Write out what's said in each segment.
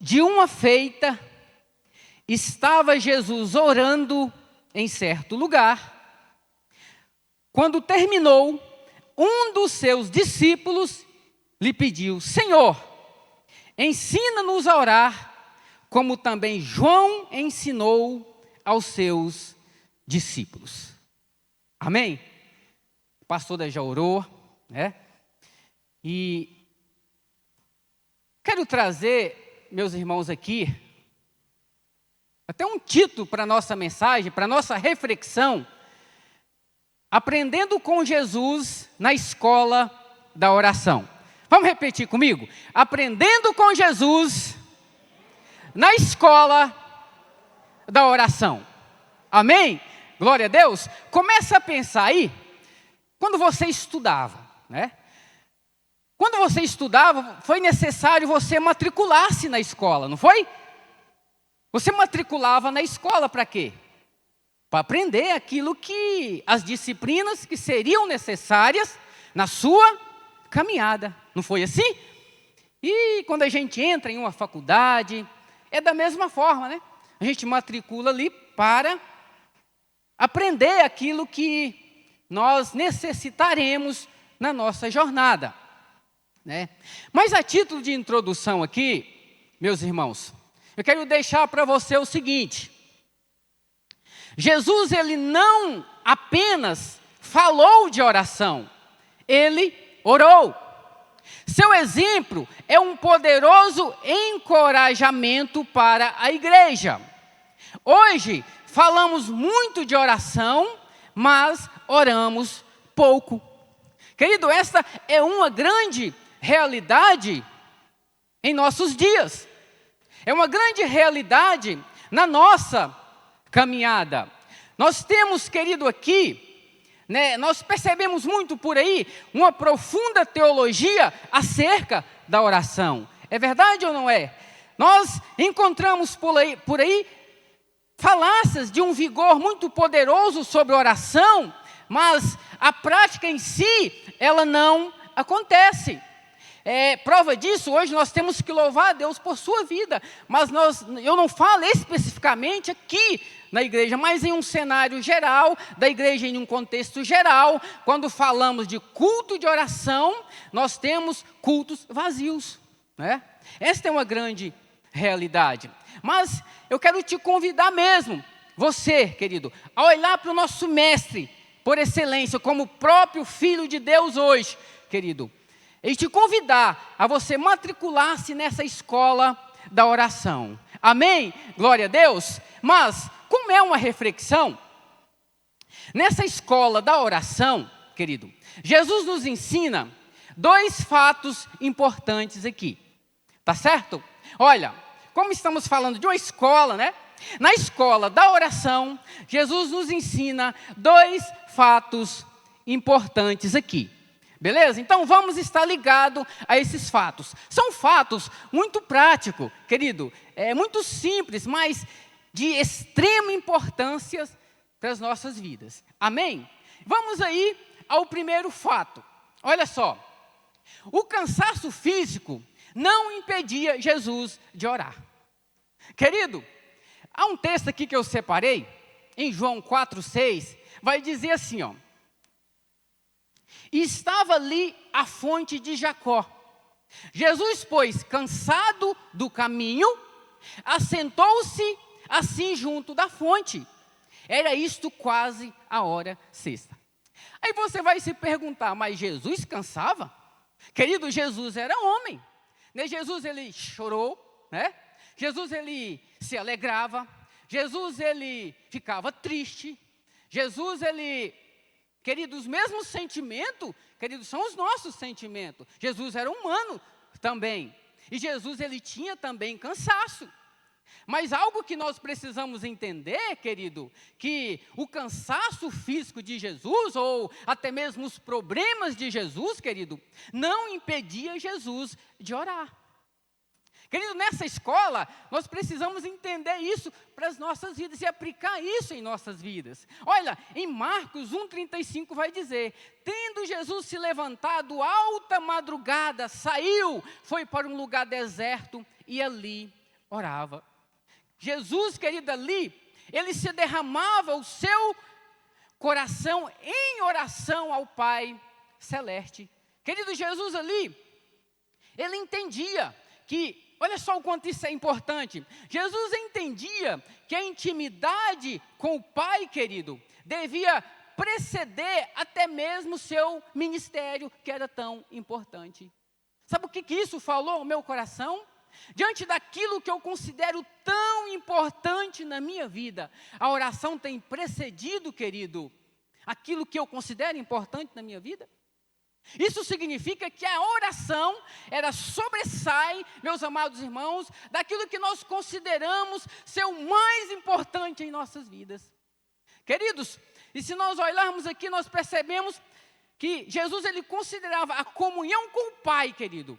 de uma feita, estava Jesus orando em certo lugar. Quando terminou, um dos seus discípulos lhe pediu: Senhor, ensina-nos a orar, como também João ensinou aos seus discípulos. Amém? O pastor já orou, né? E quero trazer, meus irmãos, aqui, até um título para a nossa mensagem, para a nossa reflexão: Aprendendo com Jesus na escola da oração. Vamos repetir comigo? Aprendendo com Jesus na escola da oração. Amém? Glória a Deus. Começa a pensar aí, quando você estudava, né? Quando você estudava, foi necessário você matricular-se na escola, não foi? Você matriculava na escola para quê? Para aprender aquilo que, as disciplinas que seriam necessárias na sua caminhada. Não foi assim? E quando a gente entra em uma faculdade, é da mesma forma, né? A gente matricula ali para aprender aquilo que nós necessitaremos na nossa jornada, né? Mas a título de introdução aqui, meus irmãos, eu quero deixar para você o seguinte: Jesus, ele não apenas falou de oração, ele orou. Seu exemplo é um poderoso encorajamento para a igreja. Hoje, falamos muito de oração, mas oramos pouco. Querido, esta é uma grande realidade em nossos dias. É uma grande realidade na nossa caminhada. Nós temos, querido, aqui, né, nós percebemos muito por aí uma profunda teologia acerca da oração. É verdade ou não é? Nós encontramos por aí falácias de um vigor muito poderoso sobre oração, mas a prática em si, ela não acontece. Prova disso, hoje nós temos que louvar a Deus por sua vida, mas eu não falo especificamente aqui na igreja, mas em um cenário geral, da igreja em um contexto geral. Quando falamos de culto de oração, nós temos cultos vazios, né? Esta é uma grande realidade. Mas eu quero te convidar mesmo, você, querido, a olhar para o nosso mestre, por excelência, como o próprio Filho de Deus hoje, querido, e te convidar a você matricular-se nessa escola da oração. Amém? Glória a Deus. Mas, como é uma reflexão, nessa escola da oração, querido, Jesus nos ensina dois fatos importantes aqui. Tá certo? Olha, como estamos falando de uma escola, né? Na escola da oração, Jesus nos ensina dois fatos importantes aqui. Beleza? Então vamos estar ligados a esses fatos. São fatos muito práticos, querido. É muito simples, mas de extrema importância para as nossas vidas. Amém? Vamos aí ao primeiro fato. Olha só. O cansaço físico não impedia Jesus de orar. Querido, há um texto aqui que eu separei, em João 4,6, vai dizer assim, ó. E estava ali a fonte de Jacó. Jesus, pois, cansado do caminho, assentou-se assim junto da fonte. Era isto quase a hora sexta. Aí você vai se perguntar, mas Jesus cansava? Querido, Jesus era homem, né? Jesus, ele chorou, né? Jesus, ele se alegrava. Jesus, ele ficava triste. Jesus, ele... Queridos, os mesmos sentimentos, queridos, são os nossos sentimentos. Jesus era humano também. E Jesus, ele tinha também cansaço. Mas algo que nós precisamos entender, querido, que o cansaço físico de Jesus, ou até mesmo os problemas de Jesus, querido, não impedia Jesus de orar. Querido, nessa escola, nós precisamos entender isso para as nossas vidas e aplicar isso em nossas vidas. Olha, em Marcos 1,35 vai dizer: tendo Jesus se levantado alta madrugada, saiu, foi para um lugar deserto e ali orava. Jesus, querido, ali, ele se derramava o seu coração em oração ao Pai Celeste. Querido, Jesus ali, ele entendia que, olha só o quanto isso é importante, Jesus entendia que a intimidade com o Pai, querido, devia preceder até mesmo o seu ministério, que era tão importante. Sabe o que isso falou ao meu coração? Diante daquilo que eu considero tão importante na minha vida, a oração tem precedido, querido, aquilo que eu considero importante na minha vida? Isso significa que a oração, ela sobressai, meus amados irmãos, daquilo que nós consideramos ser o mais importante em nossas vidas. Queridos, e se nós olharmos aqui, nós percebemos que Jesus, ele considerava a comunhão com o Pai, querido,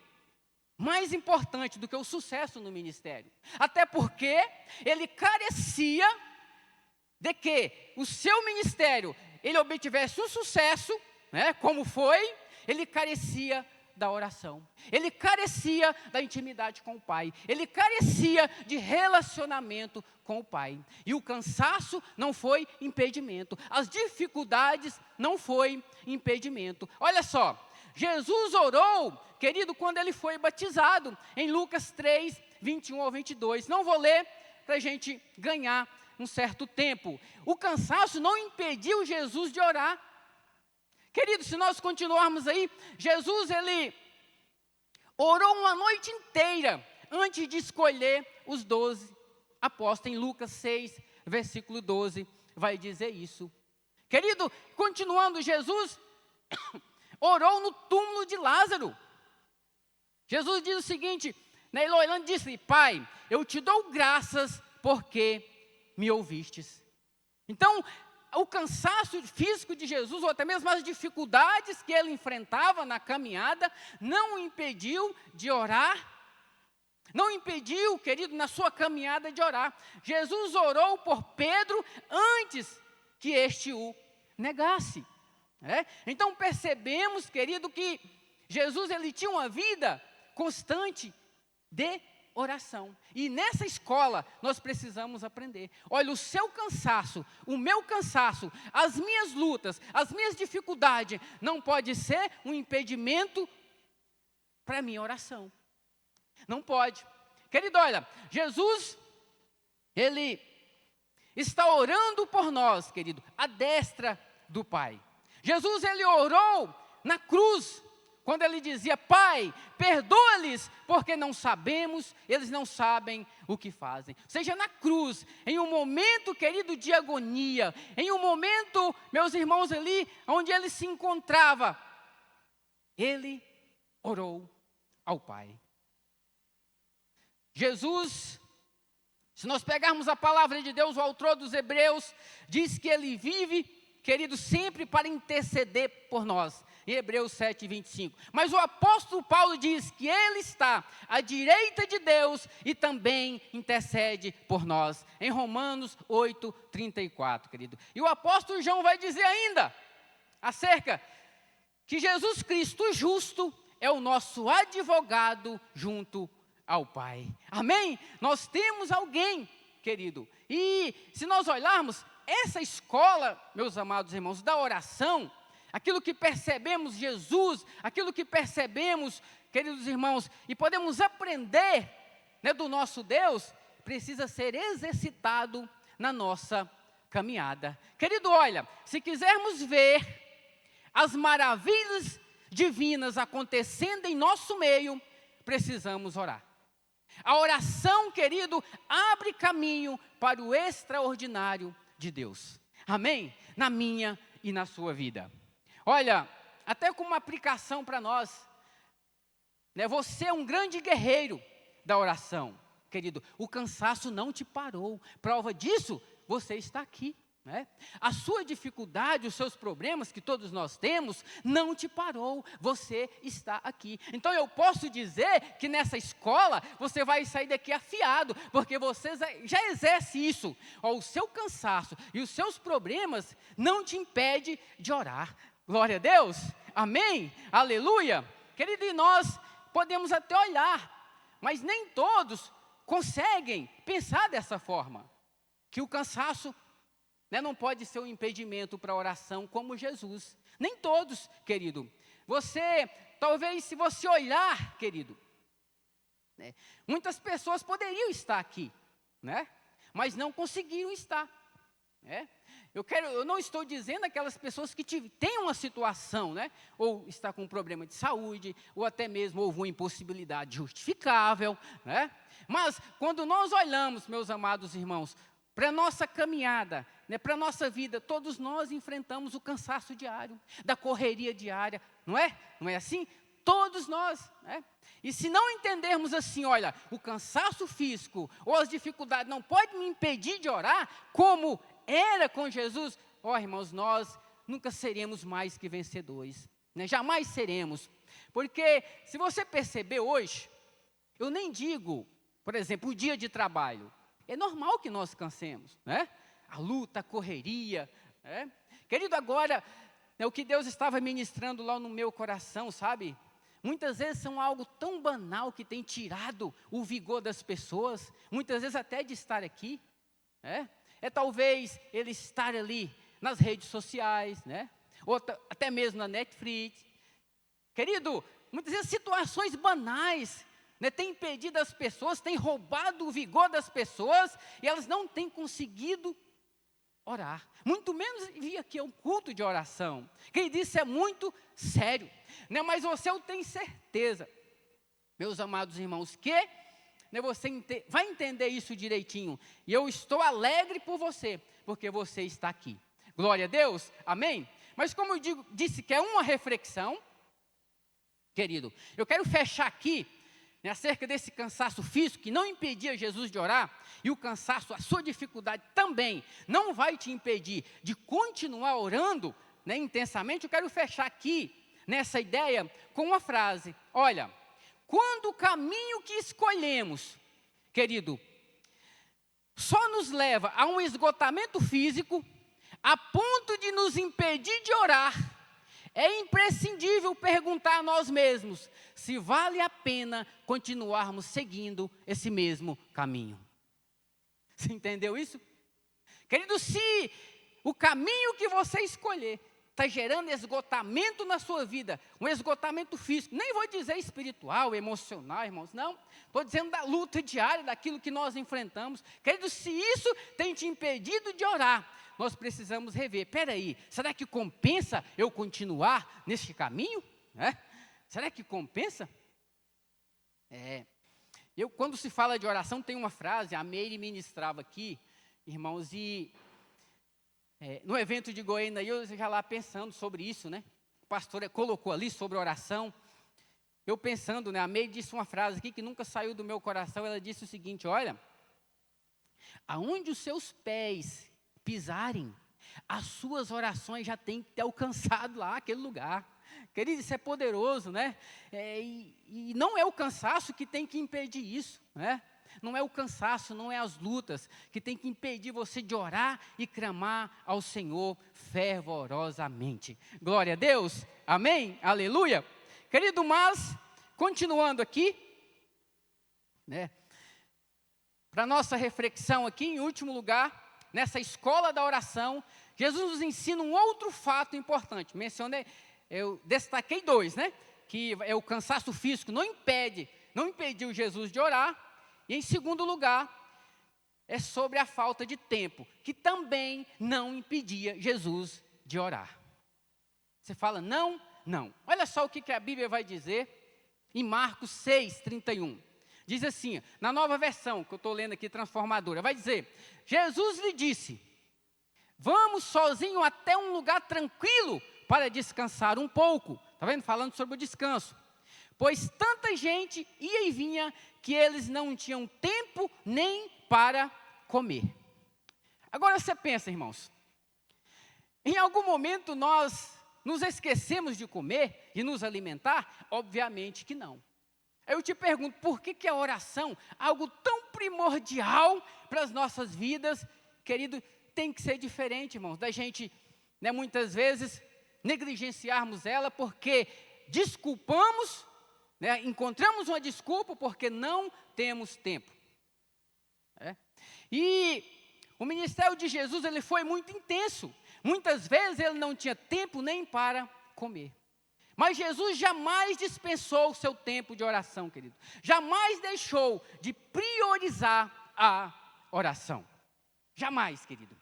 mais importante do que o sucesso no ministério. Até porque ele carecia de que o seu ministério, ele obtivesse um sucesso, né, como foi, ele carecia da oração. Ele carecia da intimidade com o Pai. Ele carecia de relacionamento com o Pai. E o cansaço não foi impedimento. As dificuldades não foi impedimento. Olha só, Jesus orou, querido, quando ele foi batizado, em Lucas 3, 21 ao 22. Não vou ler para a gente ganhar um certo tempo. O cansaço não impediu Jesus de orar. Querido, se nós continuarmos aí, Jesus, ele orou uma noite inteira antes de escolher os 12 apóstolos. Em Lucas 6, versículo 12, vai dizer isso. Querido, continuando, Jesus orou no túmulo de Lázaro. Jesus diz o seguinte, né, ele orando disse: Pai, eu te dou graças porque me ouvistes. Então, o cansaço físico de Jesus, ou até mesmo as dificuldades que ele enfrentava na caminhada, não o impediu de orar, não impediu, querido, na sua caminhada de orar. Jesus orou por Pedro antes que este o negasse. Então percebemos, querido, que Jesus, ele tinha uma vida constante de oração. E nessa escola nós precisamos aprender. Olha, o seu cansaço, o meu cansaço, as minhas lutas, as minhas dificuldades, não pode ser um impedimento para a minha oração. Não pode. Querido, olha, Jesus, ele está orando por nós, querido, à destra do Pai. Jesus, ele orou na cruz, quando ele dizia: Pai, perdoa-lhes, porque não sabemos, eles não sabem o que fazem. Ou seja, na cruz, em um momento, querido, de agonia, em um momento, meus irmãos, ali, onde ele se encontrava, ele orou ao Pai. Jesus, se nós pegarmos a palavra de Deus, o autor dos Hebreus, diz que ele vive, querido, sempre para interceder por nós. Em Hebreus 7, 25. Mas o apóstolo Paulo diz que ele está à direita de Deus e também intercede por nós. Em Romanos 8, 34, querido. E o apóstolo João vai dizer ainda, acerca que Jesus Cristo justo é o nosso advogado junto ao Pai. Amém? Nós temos alguém, querido. E se nós olharmos, essa escola, meus amados irmãos, da oração, aquilo que percebemos Jesus, aquilo que percebemos, queridos irmãos, e podemos aprender, né, do nosso Deus, precisa ser exercitado na nossa caminhada. Querido, olha, se quisermos ver as maravilhas divinas acontecendo em nosso meio, precisamos orar. A oração, querido, abre caminho para o extraordinário de Deus. Amém? Na minha e na sua vida. Olha, até como uma aplicação para nós, né, você é um grande guerreiro da oração, querido. O cansaço não te parou. Prova disso, você está aqui. Né? A sua dificuldade, os seus problemas que todos nós temos, não te parou, você está aqui. Então eu posso dizer que nessa escola você vai sair daqui afiado, porque você já exerce isso. Ó, o seu cansaço e os seus problemas não te impede de orar. Glória a Deus, amém, aleluia. Querido, e nós podemos até olhar, mas nem todos conseguem pensar dessa forma, que o cansaço, né, não pode ser um impedimento para a oração como Jesus. Nem todos, querido. Talvez se você olhar, querido, né, muitas pessoas poderiam estar aqui, né, mas não conseguiram estar. né? Eu não estou dizendo aquelas pessoas que têm uma situação, né, ou está com um problema de saúde, ou até mesmo houve uma impossibilidade justificável, né? Mas quando nós olhamos, meus amados irmãos, para a nossa caminhada, né, para a nossa vida, todos nós enfrentamos o cansaço diário, da correria diária, não é? Não é assim? Todos nós, né? E se não entendermos assim, olha, o cansaço físico ou as dificuldades não podem me impedir de orar, como era com Jesus, irmãos, nós nunca seremos mais que vencedores, né? Jamais seremos, porque se você perceber hoje, eu nem digo, por exemplo, o dia de trabalho, é normal que nós cansemos, né? A luta, a correria, né? Querido, agora, né, o que Deus estava ministrando lá no meu coração, sabe? Muitas vezes são algo tão banal que tem tirado o vigor das pessoas, muitas vezes até de estar aqui, né? É talvez ele estar ali nas redes sociais, né? Ou até mesmo na Netflix. Querido, muitas vezes situações banais, né, têm impedido as pessoas, têm roubado o vigor das pessoas, e elas não têm conseguido orar, muito menos vir aqui a um culto de oração. Quem disse é muito sério, né? Mas eu tenho certeza, meus amados irmãos, que, né, você vai entender isso direitinho, e eu estou alegre por você, porque você está aqui. Glória a Deus, amém? Mas como eu disse que é uma reflexão, querido, eu quero fechar aqui, né, acerca desse cansaço físico que não impedia Jesus de orar, e o cansaço, a sua dificuldade também não vai te impedir de continuar orando, né, intensamente. Eu quero fechar aqui nessa ideia com uma frase: olha, quando o caminho que escolhemos, querido, só nos leva a um esgotamento físico, a ponto de nos impedir de orar, é imprescindível perguntar a nós mesmos se vale a pena continuarmos seguindo esse mesmo caminho. Você entendeu isso? Querido, se o caminho que você escolher está gerando esgotamento na sua vida, um esgotamento físico, nem vou dizer espiritual, emocional, irmãos, não. Estou dizendo da luta diária, daquilo que nós enfrentamos. Querido, se isso tem te impedido de orar, nós precisamos rever. Espera aí, será que compensa eu continuar neste caminho? Será que compensa? Quando se fala de oração, tem uma frase, a Meire ministrava aqui, irmãos, e no evento de Goiânia, eu já lá pensando sobre isso, né? O pastor colocou ali sobre oração, eu pensando, né? A Meire disse uma frase aqui que nunca saiu do meu coração, ela disse o seguinte: olha, aonde os seus pés pisarem, as suas orações já têm que ter alcançado lá aquele lugar. Querido, isso é poderoso, né? E não é o cansaço que tem que impedir isso, né? Não é o cansaço, não é as lutas que tem que impedir você de orar e clamar ao Senhor fervorosamente. Glória a Deus, amém, aleluia. Querido, mas, continuando aqui, né? Para nossa reflexão aqui, em último lugar, nessa escola da oração, Jesus nos ensina um outro fato importante. Eu destaquei dois, né? Que é o cansaço físico, não impediu Jesus de orar. E em segundo lugar, é sobre a falta de tempo, que também não impedia Jesus de orar. Você fala, não. Olha só o que a Bíblia vai dizer em Marcos 6:31. Diz assim, na nova versão, que eu estou lendo aqui, transformadora, vai dizer: Jesus lhe disse, vamos sozinho até um lugar tranquilo para descansar um pouco. Está vendo? Falando sobre o descanso. Pois tanta gente ia e vinha que eles não tinham tempo nem para comer. Agora você pensa, irmãos, em algum momento nós nos esquecemos de comer, de nos alimentar? Obviamente que não. Eu te pergunto, por que a oração, algo tão primordial para as nossas vidas, querido, tem que ser diferente, irmãos, da gente, né, muitas vezes, negligenciarmos ela porque desculpamos, né, encontramos uma desculpa porque não temos tempo. né? E o ministério de Jesus, ele foi muito intenso. Muitas vezes ele não tinha tempo nem para comer. Mas Jesus jamais dispensou o seu tempo de oração, querido. Jamais deixou de priorizar a oração. Jamais, querido.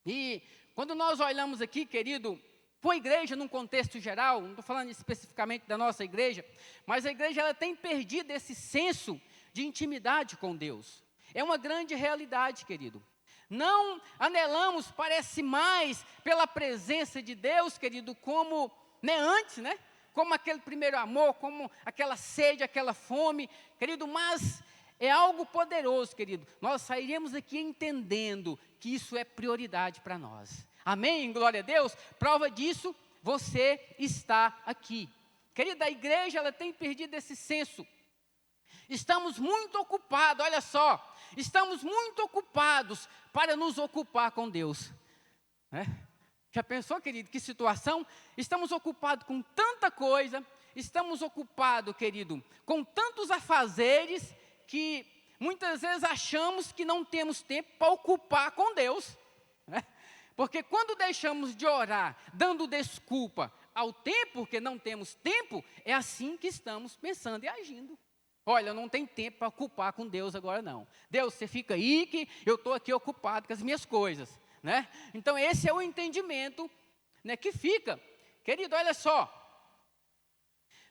E quando nós olhamos aqui, querido, para a igreja num contexto geral, não estou falando especificamente da nossa igreja, mas a igreja ela tem perdido esse senso de intimidade com Deus. É uma grande realidade, querido. Não anelamos, parece mais, pela presença de Deus, querido, como antes, né? Como aquele primeiro amor, como aquela sede, aquela fome, querido, mas é algo poderoso, querido. Nós sairíamos aqui entendendo que isso é prioridade para nós. Amém? Glória a Deus. Prova disso, você está aqui. Querida, a igreja ela tem perdido esse senso. Estamos muito ocupados, olha só. Estamos muito ocupados para nos ocupar com Deus. Né? Já pensou, querido, que situação? Estamos ocupados com tanta coisa. Estamos ocupados, querido, com tantos afazeres que muitas vezes achamos que não temos tempo para ocupar com Deus. Né? Porque quando deixamos de orar, dando desculpa ao tempo, porque não temos tempo, é assim que estamos pensando e agindo. Olha, eu não tenho tempo para ocupar com Deus agora não. Deus, você fica aí que eu estou aqui ocupado com as minhas coisas. Né? Então esse é o entendimento, né, que fica. Querido, olha só.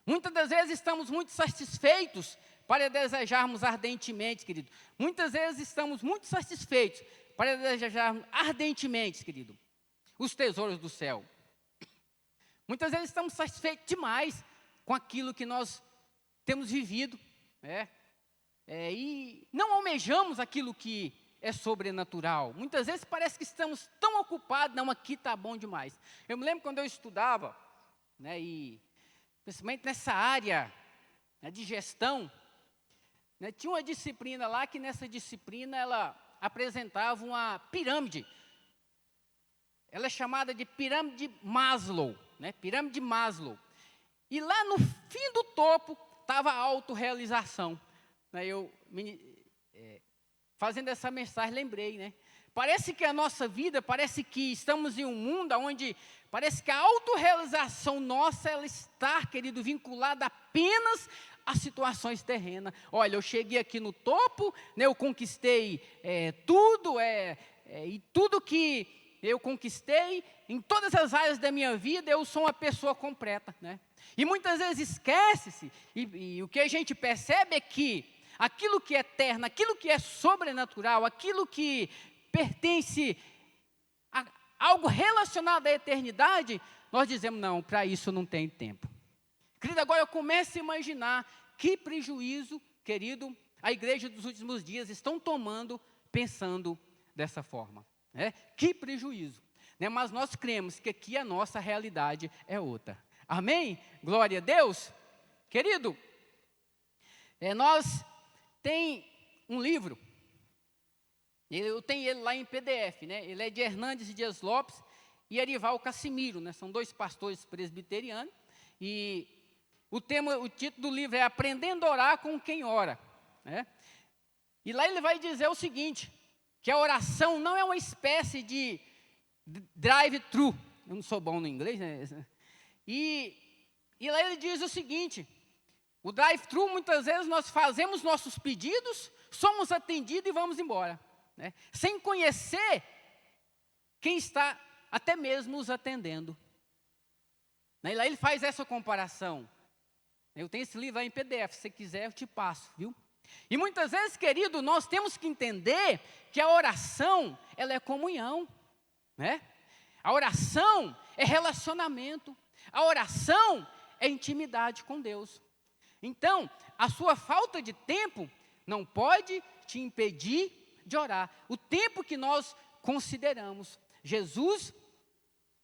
Muitas das vezes estamos muito satisfeitos para desejarmos ardentemente, querido. Muitas vezes estamos muito satisfeitos para desejarmos ardentemente, querido, os tesouros do céu. Muitas vezes estamos satisfeitos demais com aquilo que nós temos vivido, né? E não almejamos aquilo que é sobrenatural. Muitas vezes parece que estamos tão ocupados, não, aqui está bom demais. Eu me lembro quando eu estudava, né, e principalmente nessa área, né, de gestão, né, tinha uma disciplina lá que nessa disciplina ela apresentava uma pirâmide. Ela é chamada de pirâmide Maslow, né, pirâmide Maslow. E lá no fim do topo estava a autorrealização. Né, fazendo essa mensagem, lembrei, né? Parece que a nossa vida, parece que estamos em um mundo onde parece que a autorrealização nossa, ela está, querido, vinculada apenas a situações terrenas. Olha, eu cheguei aqui no topo, né, eu conquistei tudo, e tudo que eu conquistei, em todas as áreas da minha vida, eu sou uma pessoa completa, né? E muitas vezes esquece-se, e o que a gente percebe é que aquilo que é eterno, aquilo que é sobrenatural, aquilo que pertence a algo relacionado à eternidade, nós dizemos, não, para isso não tem tempo. Querido, agora eu começo a imaginar que prejuízo, querido, a igreja dos últimos dias estão tomando, pensando dessa forma. Né? Que prejuízo. Né? Mas nós cremos que aqui a nossa realidade é outra. Amém? Glória a Deus. Querido, nós tem um livro, eu tenho ele lá em PDF, né? Ele é de Hernandes Dias Lopes e Arival Cassimiro, né? São dois pastores presbiterianos, e o título do livro é Aprendendo a Orar com Quem Ora, né? E lá ele vai dizer o seguinte, que a oração não é uma espécie de drive-thru, eu não sou bom no inglês, né? E lá ele diz o seguinte, o drive-thru, muitas vezes, nós fazemos nossos pedidos, somos atendidos e vamos embora. Né? Sem conhecer quem está até mesmo nos atendendo. Né? E lá ele faz essa comparação. Eu tenho esse livro aí em PDF, se você quiser eu te passo, viu? E muitas vezes, querido, nós temos que entender que a oração, ela é comunhão. Né? A oração é relacionamento. A oração é intimidade com Deus. Então, a sua falta de tempo não pode te impedir de orar. O tempo que nós consideramos. Jesus,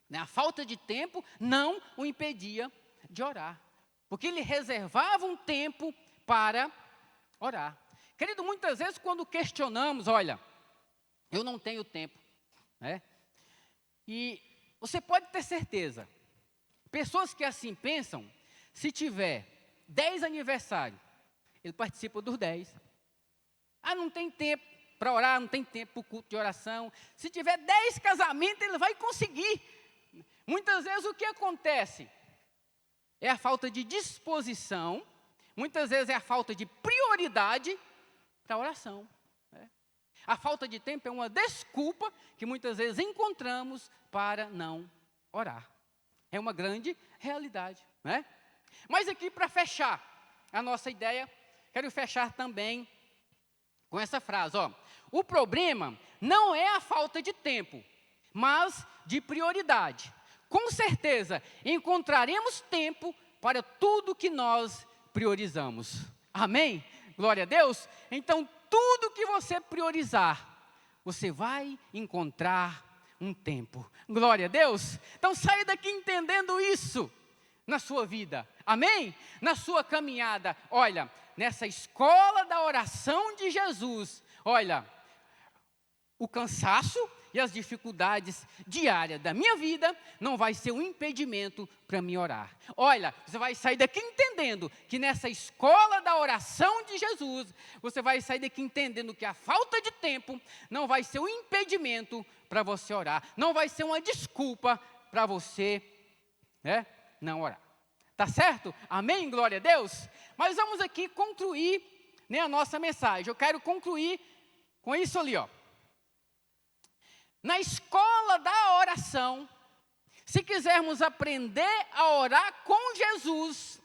né, a falta de tempo não o impedia de orar. Porque ele reservava um tempo para orar. Querido, muitas vezes quando questionamos, olha, eu não tenho tempo. Né? E você pode ter certeza, pessoas que assim pensam, se tiver 10 aniversários, ele participa dos 10. Ah, não tem tempo. para orar, não tem tempo para o culto de oração. Se tiver 10 casamentos, ele vai conseguir. Muitas vezes o que acontece? É a falta de disposição, muitas vezes é a falta de prioridade para a oração. A falta de tempo é uma desculpa que muitas vezes encontramos para não orar. É uma grande realidade, né? Mas aqui, para fechar a nossa ideia, quero fechar também com essa frase, ó. O problema não é a falta de tempo, mas de prioridade. Com certeza, encontraremos tempo para tudo que nós priorizamos. Amém? Glória a Deus. Então, tudo que você priorizar, você vai encontrar um tempo. Glória a Deus. Então, saia daqui entendendo isso na sua vida. Amém? Na sua caminhada. Olha, nessa escola da oração de Jesus, olha, o cansaço e as dificuldades diárias da minha vida não vai ser um impedimento para mim orar. Olha, você vai sair daqui entendendo que nessa escola da oração de Jesus, você vai sair daqui entendendo que a falta de tempo não vai ser um impedimento para você orar, não vai ser uma desculpa para você, não orar. Tá certo? Amém? Glória a Deus? Mas vamos aqui concluir, a nossa mensagem. Eu quero concluir com isso ali, ó. Na escola da oração, se quisermos aprender a orar com Jesus,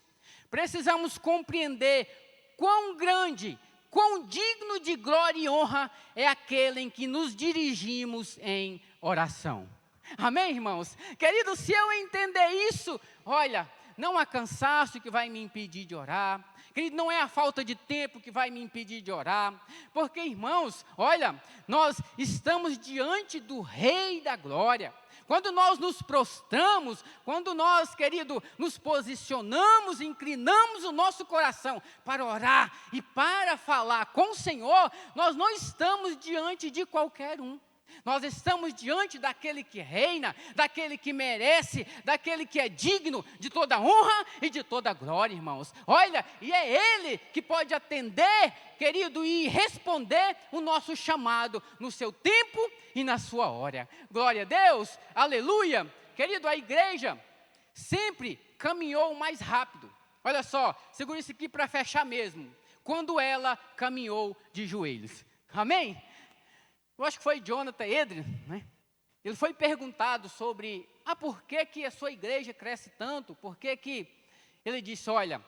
precisamos compreender quão grande, quão digno de glória e honra é aquele em que nos dirigimos em oração. Amém, irmãos? Queridos, se eu entender isso, olha, não há cansaço que vai me impedir de orar. Querido, não é a falta de tempo que vai me impedir de orar. Porque, irmãos, olha, nós estamos diante do Rei da Glória. Quando nós nos prostramos, quando nós, querido, nos posicionamos, inclinamos o nosso coração para orar e para falar com o Senhor, nós não estamos diante de qualquer um. Nós estamos diante daquele que reina, daquele que merece, daquele que é digno de toda honra e de toda glória, irmãos. Olha, e é Ele que pode atender, querido, e responder o nosso chamado no seu tempo e na sua hora. Glória a Deus, aleluia. Querido, a igreja sempre caminhou mais rápido. Olha só, segura isso aqui para fechar mesmo. Quando ela caminhou de joelhos. Amém? Eu acho que foi Jonathan Edwards, né? Ele foi perguntado sobre, por que a sua igreja cresce tanto? Por que ele disse, olha,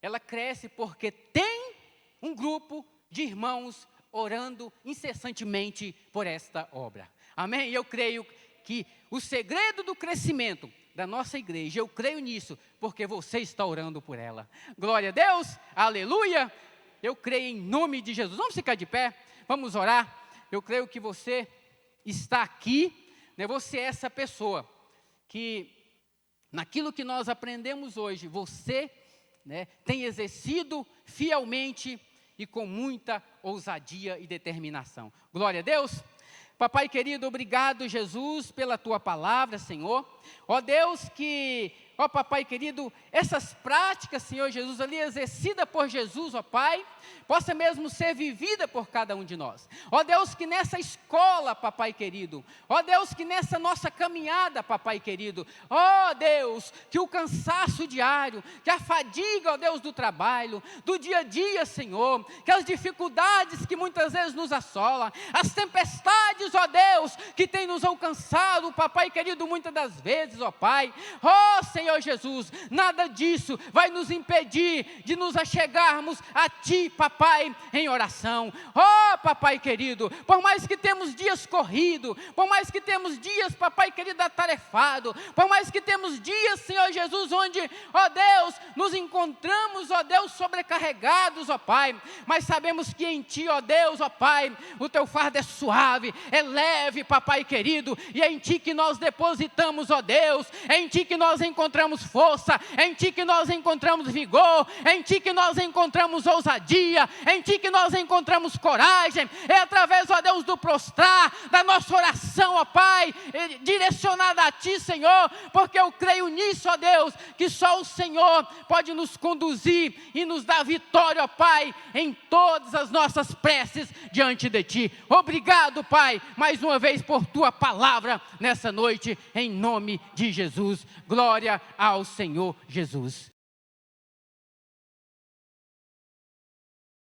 ela cresce porque tem um grupo de irmãos orando incessantemente por esta obra. Amém? E eu creio que o segredo do crescimento da nossa igreja, eu creio nisso, porque você está orando por ela. Glória a Deus, aleluia. Eu creio em nome de Jesus. Vamos ficar de pé, vamos orar. Eu creio que você está aqui, você é essa pessoa que, naquilo que nós aprendemos hoje, você tem exercido fielmente e com muita ousadia e determinação. Glória a Deus. Papai querido, obrigado, Jesus, pela tua palavra, Senhor. Ó Deus, ó Papai querido, essas práticas, Senhor Jesus, ali exercida por Jesus, ó Pai, possa mesmo ser vivida por cada um de nós. Ó Deus, que nessa escola, Papai querido, ó Deus, que nessa nossa caminhada, Papai querido, ó Deus, que o cansaço diário, que a fadiga, ó Deus, do trabalho, do dia a dia, Senhor, que as dificuldades que muitas vezes nos assolam, as tempestades, ó Deus, que tem nos alcançado, Papai querido, muitas das vezes, ó Pai, ó Senhor Jesus, nada disso vai nos impedir de nos achegarmos a Ti, Papai, em oração. Ó Papai querido, por mais que temos dias corridos, por mais que temos dias, Papai querido, atarefado, por mais que temos dias, Senhor Jesus, onde, ó Deus, nos encontramos, ó Deus, sobrecarregados, ó Pai, mas sabemos que em Ti, ó Deus, ó Pai, o Teu fardo é suave, é leve, Papai querido, e é em Ti que nós depositamos, ó Deus, é em Ti que nós encontramos força, é em Ti que nós encontramos vigor, é em Ti que nós encontramos ousadia, é em Ti que nós encontramos coragem, mensagem, é através, ó Deus, do prostrar, da nossa oração, ó Pai, direcionada a Ti, Senhor, porque eu creio nisso, ó Deus, que só o Senhor pode nos conduzir e nos dar vitória, ó Pai, em todas as nossas preces diante de Ti. Obrigado, Pai, mais uma vez por Tua palavra nessa noite, em nome de Jesus. Glória ao Senhor Jesus.